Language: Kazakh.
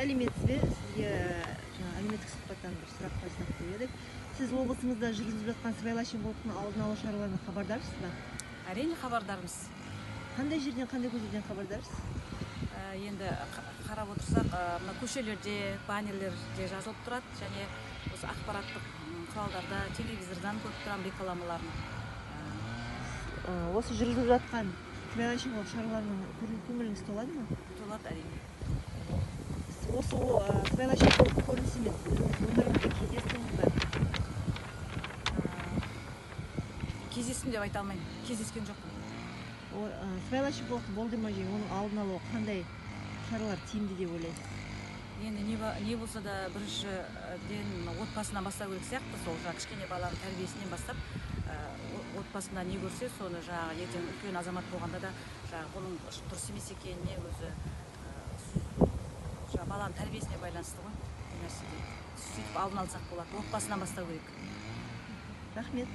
сәлеметсіз бе? Сізге әлеуметтік сұхбаттан бір сұрақ қойсақ деп едік. Сіз облысымызда жүргізіліп жатқан сыбайлас жемқорлықтың алдын алу шараларынан хабардарсыз ба? Әрине хабардармыз. Қандай жерден, қандай көздерден хабардарсыз? Енді қарап отырсақ, мына көшелерде, баннерлерде жазылып тұрады, және осы ақпараттық құралдарда, телевизордан көріп тұрам рекламаларын. Осы жүргізіліп жатқан сыбайлас жемқорлық шараларынан көңіліңіз толады ма? Толады, әрине. Осы сыбайлас жемқорлық көрінісімен өміріңізде кездестіңіз бе? Кездестім деп айта алмаймын. Кездескен жоқпын. Сыбайлас жемқорлықты болдырмау және оның алдын алуға қандай шаралар тиімді деп ойлайсыз? Енді не болса да біріншіден отбасынан бастау керек сияқты, сол кішкене баланың тәрбиесінен бастап, отбасында не көрсе, соны ертең үлкен азамат болғанда да бұның дұрыс емес екеніне өзі баланың тәрбиесіне байланысты ғой. Сөйтіп алдын алсақ болады, отбасынан бастау керек. Рахмет.